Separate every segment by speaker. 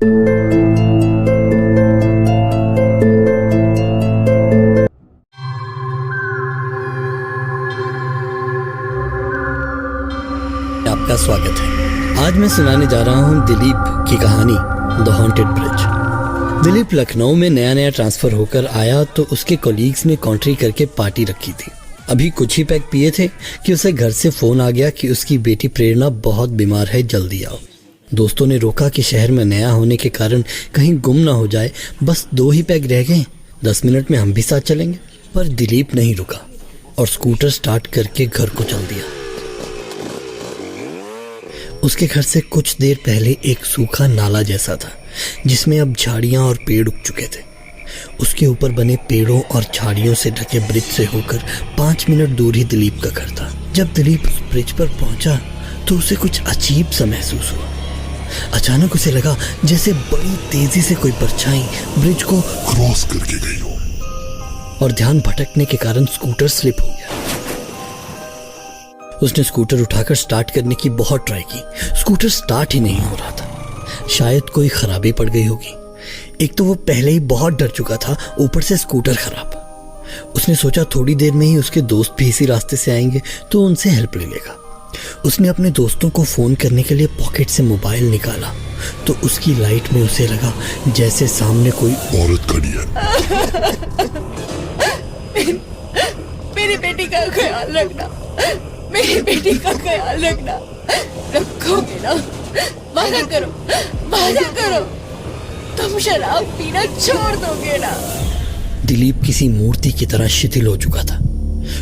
Speaker 1: आपका स्वागत है। आज मैं सुनाने जा रहा हूँ दिलीप की कहानी the haunted bridge. Dilip Lucknow में नया ट्रांसफर होकर आया तो उसके कोलीग्स ने कॉन्ट्री करके पार्टी रखी थी। अभी कुछ ही पैक पिए थे कि उसे घर से फोन आ गया कि उसकी बेटी प्रेरणा बहुत बीमार है, जल्दी आओ। दोस्तों ने रोका कि शहर में नया होने के कारण कहीं गुम ना हो जाए, बस 2 ही पैक रह गए, 10 मिनट में हम भी साथ चलेंगे। पर दिलीप नहीं रुका और स्कूटर स्टार्ट करके घर को चल दिया। उसके घर से कुछ देर पहले एक सूखा नाला जैसा था जिसमें अब झाड़ियां और पेड़ उग चुके थे। उसके ऊपर बने पेड़ों और झाड़ियों से ढके ब्रिज से होकर 5 मिनट दूर ही दिलीप का घर था। जब दिलीप उस ब्रिज पर पहुंचा तो उसे कुछ अजीब सा महसूस हुआ। अचानक उसे लगा जैसे बड़ी तेजी से कोई परछाई ब्रिज को
Speaker 2: क्रॉस करके गई हो
Speaker 1: और ध्यान भटकने के कारण स्कूटर स्लिप हो गया। उसने स्कूटर उठाकर स्टार्ट करने की बहुत ट्राई की, स्कूटर स्टार्ट ही नहीं हो रहा था। शायद कोई खराबी पड़ गई होगी। एक तो वो पहले ही बहुत डर चुका था, ऊपर से स्कूटर खराब। उसने सोचा थोड़ी देर में ही उसके दोस्त भी इसी रास्ते से आएंगे तो उनसे हेल्प ले लेगा। उसने अपने दोस्तों को फोन करने के लिए पॉकेट से मोबाइल निकाला तो उसकी लाइट में उसे लगा जैसे सामने कोई
Speaker 2: औरत खड़ी है।
Speaker 3: मेरी बेटी का ख्याल रखना, मेरी बेटी का ख्याल रखना, रखोगे ना? वादा करो, वादा करो, तुम शराब पीना छोड़ दोगे ना?
Speaker 1: दिलीप किसी मूर्ति की तरह शिथिल हो चुका था।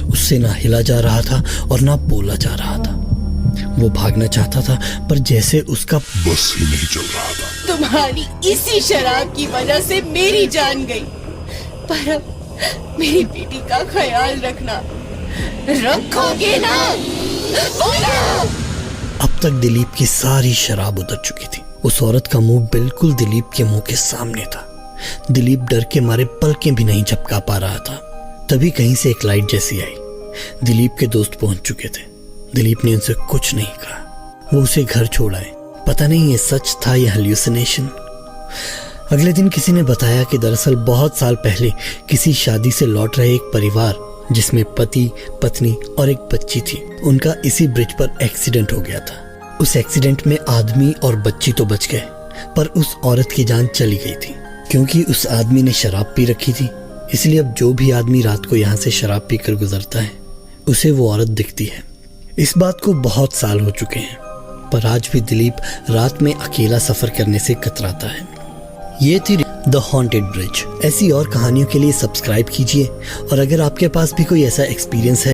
Speaker 1: उससे ना हिला जा रहा था और ना बोला जा रहा था। वो भागना चाहता था पर जैसे उसका
Speaker 2: बस ही नहीं चल रहा था।
Speaker 3: तुम्हारी इसी शराब की वजह से मेरी जान गई, पर अब मेरी बेटी का ख्याल रखना, रखोगे ना? बोलो।
Speaker 1: अब तक दिलीप की सारी शराब उतर चुकी थी। उस औरत का मुंह बिल्कुल दिलीप के मुंह के सामने था। दिलीप डर के मारे पलकें भी नहीं झपका पा रहा था। तभी कहीं से एक लाइट जैसी आई। दिलीप के दोस्त पहुंच चुके थे। दिलीप ने उनसे कुछ नहीं कहा। वो उसे घर छोड़ आए। पता नहीं ये सच था या हेल्यूसिनेशन। अगले दिन किसी ने बताया कि दरअसल बहुत साल पहले किसी शादी से लौट रहे एक परिवार जिसमें पति, पत्नी और एक बच्ची थी, उनका इसी ब्रिज पर एक्सीडेंट हो गया था। उस एक्सीडेंट में आदमी और बच्ची तो बच गए पर उस औरत की जान चली गई थी क्योंकि उस आदमी ने शराब पी रखी थी। इसलिए अब जो भी आदमी रात को यहाँ से शराब पीकर गुजरता है उसे वो औरत दिखती है। इस बात को बहुत साल हो चुके हैं पर आज भी दिलीप रात में अकेला सफर करने से कतराता है। ये थी द हॉन्टेड ब्रिज। ऐसी और कहानियों के लिए सब्सक्राइब कीजिए और अगर आपके पास भी कोई ऐसा एक्सपीरियंस है